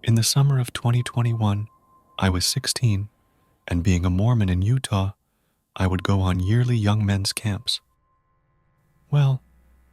In the summer of 2021, I was 16, and being a Mormon in Utah, I would go on yearly young men's camps. Well,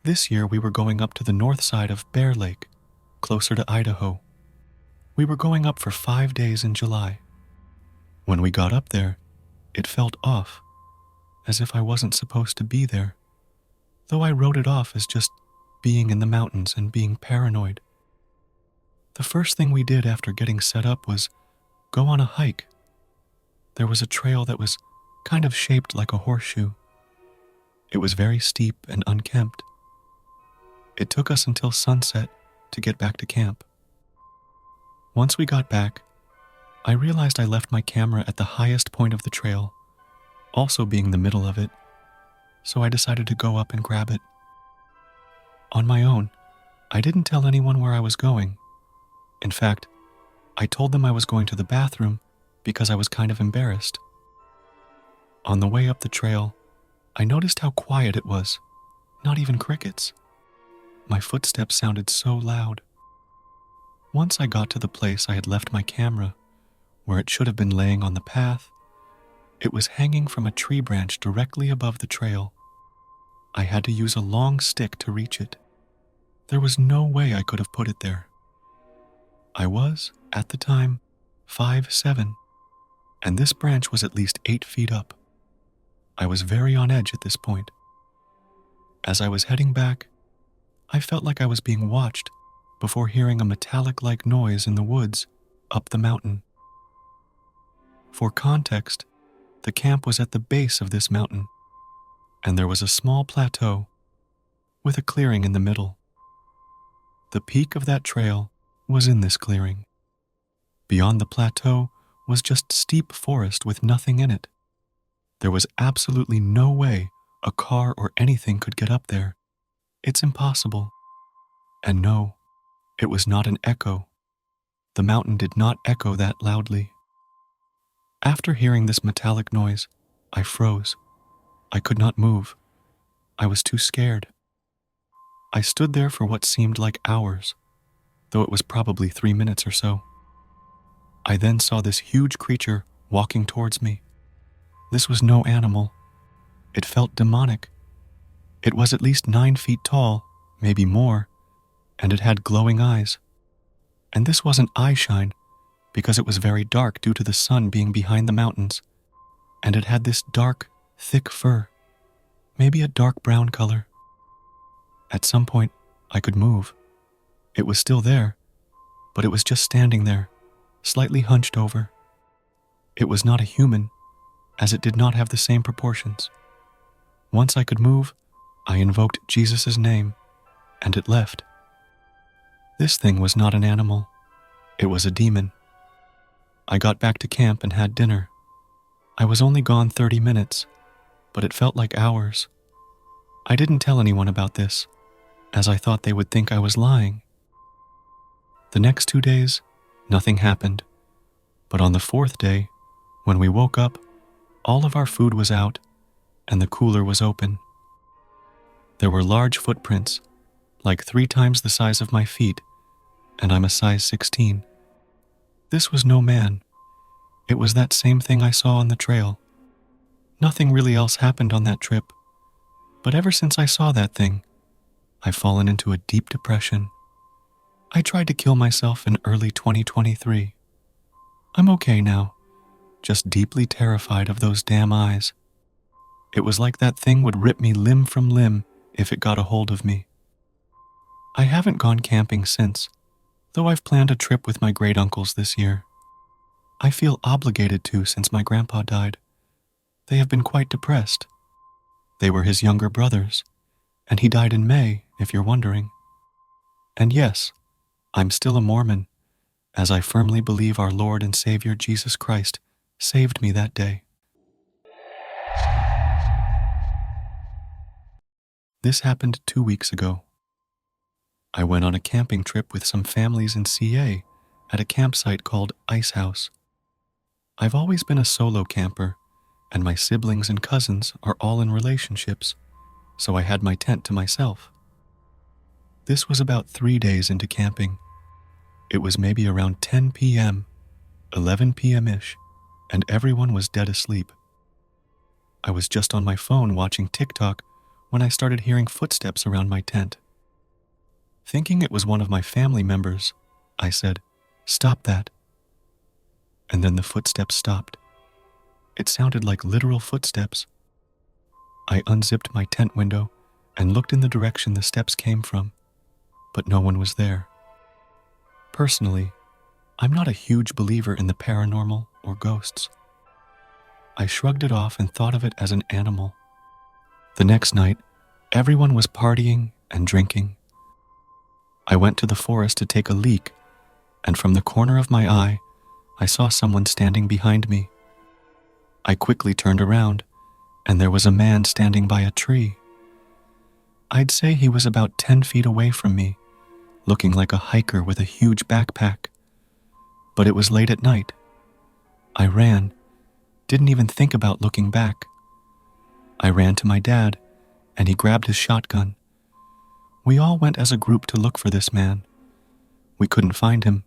this year we were going up to the north side of Bear Lake, closer to Idaho. We were going up for 5 days in July. When we got up there, it felt off, as if I wasn't supposed to be there, though I wrote it off as just being in the mountains and being paranoid. The first thing we did after getting set up was go on a hike. There was a trail that was kind of shaped like a horseshoe. It was very steep and unkempt. It took us until sunset to get back to camp. Once we got back, I realized I left my camera at the highest point of the trail, also being the middle of it, so I decided to go up and grab it. On my own, I didn't tell anyone where I was going. In fact, I told them I was going to the bathroom because I was kind of embarrassed. On the way up the trail, I noticed how quiet it was, not even crickets. My footsteps sounded so loud. Once I got to the place I had left my camera, where it should have been laying on the path, it was hanging from a tree branch directly above the trail. I had to use a long stick to reach it. There was no way I could have put it there. I was, at the time, 5'7", and this branch was at least 8 feet up. I was very on edge at this point. As I was heading back, I felt like I was being watched before hearing a metallic-like noise in the woods up the mountain. For context, the camp was at the base of this mountain, and there was a small plateau with a clearing in the middle. The peak of that trail was in this clearing. Beyond the plateau was just steep forest with nothing in it. There was absolutely no way a car or anything could get up there. It's impossible. And no, it was not an echo. The mountain did not echo that loudly. After hearing this metallic noise, I froze. I could not move. I was too scared. I stood there for what seemed like hours, though it was probably 3 minutes or so. I then saw this huge creature walking towards me. This was no animal. It felt demonic. It was at least 9 feet tall, maybe more, and it had glowing eyes. And this wasn't eye shine, because it was very dark due to the sun being behind the mountains, and it had this dark, thick fur, maybe a dark brown color. At some point, I could move. It was still there, but it was just standing there, slightly hunched over. It was not a human, as it did not have the same proportions. Once I could move, I invoked Jesus' name, and it left. This thing was not an animal. It was a demon. I got back to camp and had dinner. I was only gone 30 minutes, but it felt like hours. I didn't tell anyone about this, as I thought they would think I was lying. The next 2 days, nothing happened, but on the 4th day, when we woke up, all of our food was out, and the cooler was open. There were large footprints, like 3 times the size of my feet, and I'm a size 16. This was no man. It was that same thing I saw on the trail. Nothing really else happened on that trip, but ever since I saw that thing, I've fallen into a deep depression. I tried to kill myself in early 2023. I'm okay now, just deeply terrified of those damn eyes. It was like that thing would rip me limb from limb if it got a hold of me. I haven't gone camping since, though I've planned a trip with my great-uncles this year. I feel obligated to since my grandpa died. They have been quite depressed. They were his younger brothers, and he died in May, if you're wondering. And yes, I'm still a Mormon, as I firmly believe our Lord and Savior Jesus Christ saved me that day. This happened 2 weeks ago. I went on a camping trip with some families in CA at a campsite called Ice House. I've always been a solo camper, and my siblings and cousins are all in relationships, so I had my tent to myself. This was about 3 days into camping. It was maybe around 10 p.m., 11 p.m.-ish, and everyone was dead asleep. I was just on my phone watching TikTok when I started hearing footsteps around my tent. Thinking it was one of my family members, I said, "Stop that." And then the footsteps stopped. It sounded like literal footsteps. I unzipped my tent window and looked in the direction the steps came from, but no one was there. Personally, I'm not a huge believer in the paranormal or ghosts. I shrugged it off and thought of it as an animal. The next night, everyone was partying and drinking. I went to the forest to take a leak, and from the corner of my eye, I saw someone standing behind me. I quickly turned around, and there was a man standing by a tree. I'd say he was about 10 feet away from me, looking like a hiker with a huge backpack. But it was late at night. I ran, didn't even think about looking back. I ran to my dad, and he grabbed his shotgun. We all went as a group to look for this man. We couldn't find him,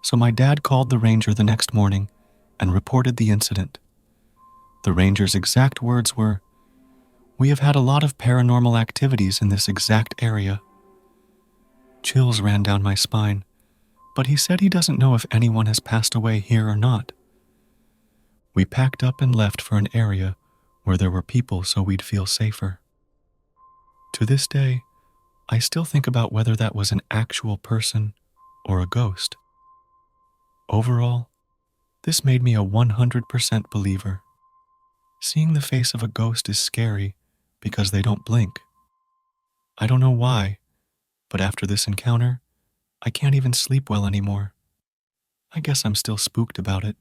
so my dad called the ranger the next morning and reported the incident. The ranger's exact words were, "We have had a lot of paranormal activities in this exact area." Chills ran down my spine, but he said he doesn't know if anyone has passed away here or not. We packed up and left for an area where there were people so we'd feel safer. To this day, I still think about whether that was an actual person or a ghost. Overall, this made me a 100% believer. Seeing the face of a ghost is scary because they don't blink. I don't know why, but after this encounter, I can't even sleep well anymore. I guess I'm still spooked about it.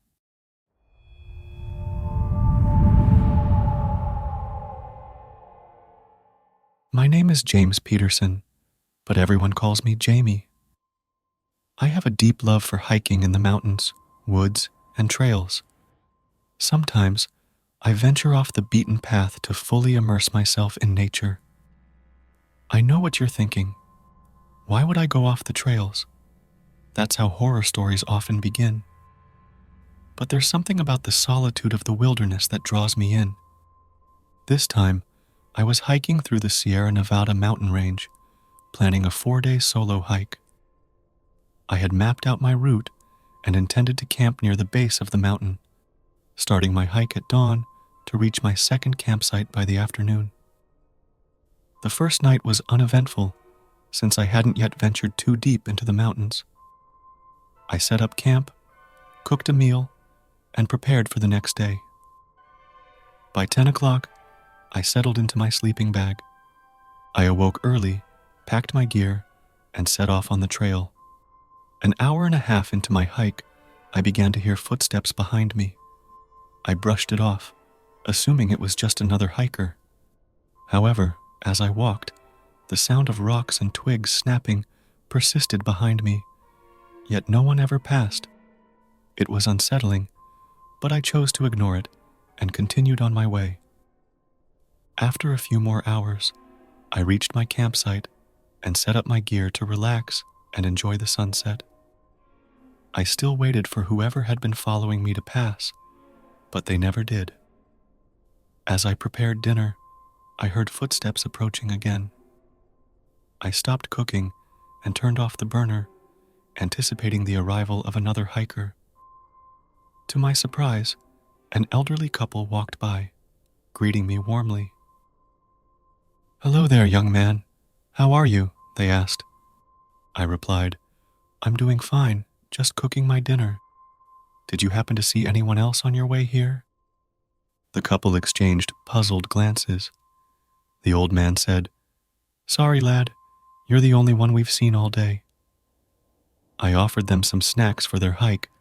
My name is James Peterson, but everyone calls me Jamie. I have a deep love for hiking in the mountains, woods, and trails. Sometimes, I venture off the beaten path to fully immerse myself in nature. I know what you're thinking. Why would I go off the trails? That's how horror stories often begin. But there's something about the solitude of the wilderness that draws me in. This time, I was hiking through the Sierra Nevada mountain range, planning a 4-day solo hike. I had mapped out my route and intended to camp near the base of the mountain, starting my hike at dawn to reach my second campsite by the afternoon. The first night was uneventful, since I hadn't yet ventured too deep into the mountains. I set up camp, cooked a meal, and prepared for the next day. By 10 o'clock, I settled into my sleeping bag. I awoke early, packed my gear, and set off on the trail. An hour and a half into my hike, I began to hear footsteps behind me. I brushed it off, assuming it was just another hiker. However, as I walked, the sound of rocks and twigs snapping persisted behind me, yet no one ever passed. It was unsettling, but I chose to ignore it and continued on my way. After a few more hours, I reached my campsite and set up my gear to relax and enjoy the sunset. I still waited for whoever had been following me to pass, but they never did. As I prepared dinner, I heard footsteps approaching again. I stopped cooking and turned off the burner, anticipating the arrival of another hiker. To my surprise, an elderly couple walked by, greeting me warmly. "Hello there, young man. How are you?" they asked. I replied, "I'm doing fine, just cooking my dinner. Did you happen to see anyone else on your way here?" The couple exchanged puzzled glances. The old man said, "Sorry, lad, you're the only one we've seen all day." I offered them some snacks for their hike,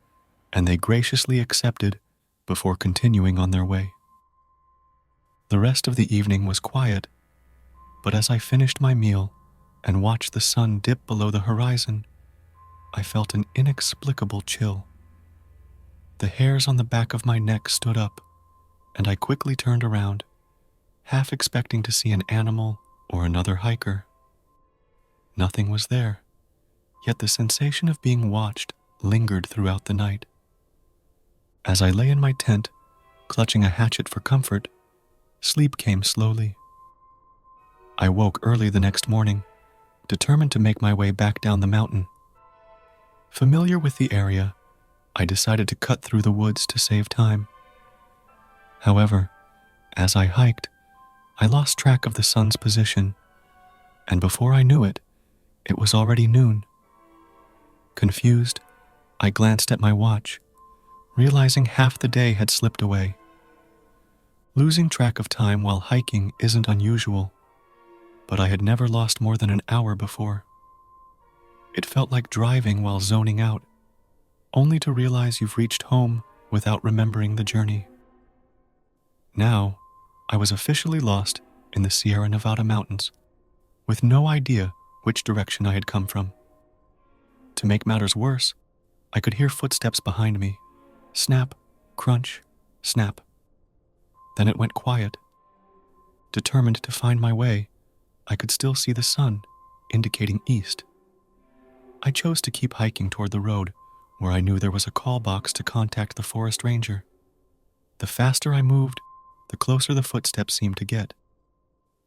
and they graciously accepted before continuing on their way. The rest of the evening was quiet, but as I finished my meal and watched the sun dip below the horizon, I felt an inexplicable chill. The hairs on the back of my neck stood up, and I quickly turned around, half expecting to see an animal or another hiker. Nothing was there, yet the sensation of being watched lingered throughout the night. As I lay in my tent, clutching a hatchet for comfort, sleep came slowly. I woke early the next morning, determined to make my way back down the mountain. Familiar with the area, I decided to cut through the woods to save time. However, as I hiked, I lost track of the sun's position, and before I knew it, it was already noon. Confused, I glanced at my watch, realizing half the day had slipped away. Losing track of time while hiking isn't unusual, but I had never lost more than an hour before. It felt like driving while zoning out, only to realize you've reached home without remembering the journey. Now, I was officially lost in the Sierra Nevada mountains, with no idea which direction I had come from. To make matters worse, I could hear footsteps behind me. Snap, crunch, snap. Then it went quiet. Determined to find my way, I could still see the sun, indicating east. I chose to keep hiking toward the road, where I knew there was a call box to contact the forest ranger. The faster I moved, the closer the footsteps seemed to get.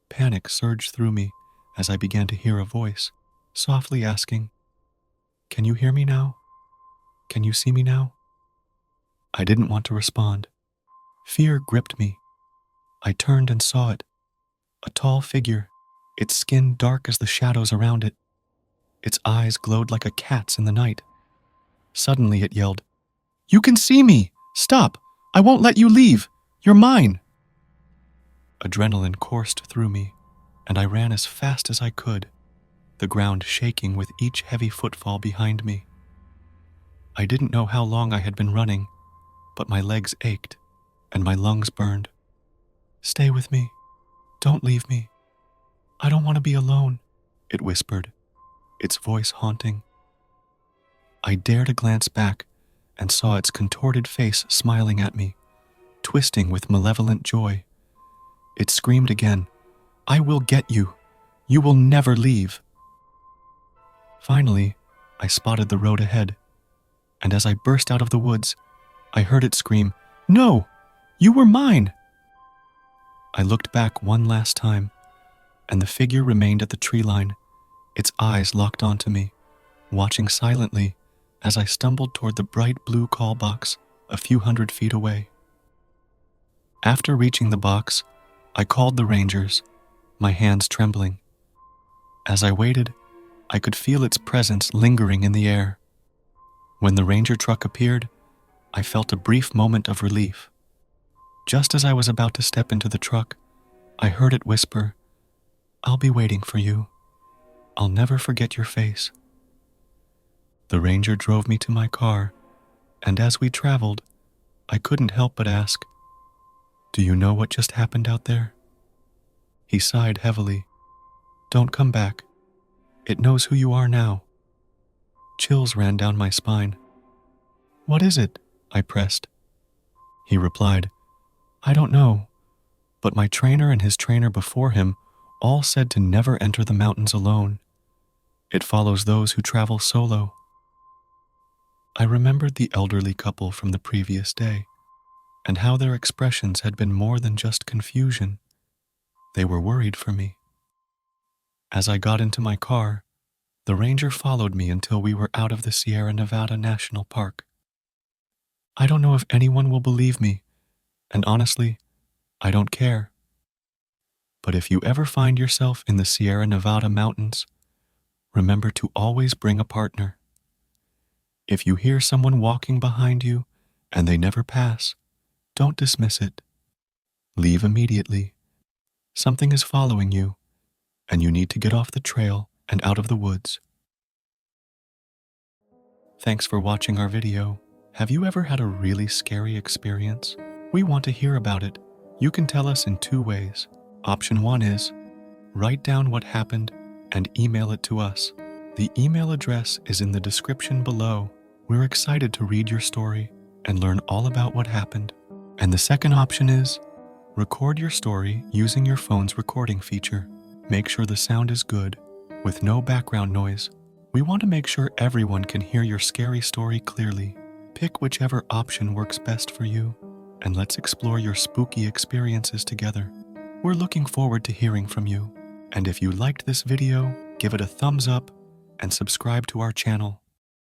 Panic surged through me as I began to hear a voice, softly asking, "Can you hear me now? Can you see me now?" I didn't want to respond. Fear gripped me. I turned and saw it. A tall figure, its skin dark as the shadows around it. Its eyes glowed like a cat's in the night. Suddenly it yelled, "You can see me! Stop! I won't let you leave! You're mine!" Adrenaline coursed through me, and I ran as fast as I could, the ground shaking with each heavy footfall behind me. I didn't know how long I had been running, but my legs ached and my lungs burned. "Stay with me. Don't leave me. I don't want to be alone," it whispered, its voice haunting. I dared a glance back and saw its contorted face smiling at me, twisting with malevolent joy. It screamed again, "I will get you. You will never leave." Finally, I spotted the road ahead, and as I burst out of the woods, I heard it scream, "No! You were mine!" I looked back one last time, and the figure remained at the tree line, its eyes locked onto me, watching silently as I stumbled toward the bright blue call box a few hundred feet away. After reaching the box, I called the rangers, my hands trembling. As I waited, I could feel its presence lingering in the air. When the ranger truck appeared, I felt a brief moment of relief. Just as I was about to step into the truck, I heard it whisper, "I'll be waiting for you. I'll never forget your face." The ranger drove me to my car, and as we traveled, I couldn't help but ask, "Do you know what just happened out there?" He sighed heavily. "Don't come back. It knows who you are now." Chills ran down my spine. "What is it?" I pressed. He replied, "I don't know, but my trainer and his trainer before him all said to never enter the mountains alone. It follows those who travel solo." I remembered the elderly couple from the previous day, and how their expressions had been more than just confusion. They were worried for me. As I got into my car, the ranger followed me until we were out of the Sierra Nevada National Park. I don't know if anyone will believe me, and honestly, I don't care. But if you ever find yourself in the Sierra Nevada mountains, remember to always bring a partner. If you hear someone walking behind you and they never pass, don't dismiss it. Leave immediately. Something is following you, and you need to get off the trail and out of the woods. Thanks for watching our video. Have you ever had a really scary experience? We want to hear about it. You can tell us in 2 ways. Option 1 is, write down what happened and email it to us. The email address is in the description below. We're excited to read your story and learn all about what happened. And the second option is, record your story using your phone's recording feature. Make sure the sound is good, with no background noise. We want to make sure everyone can hear your scary story clearly. Pick whichever option works best for you, and let's explore your spooky experiences together. We're looking forward to hearing from you. And if you liked this video, give it a thumbs up and subscribe to our channel.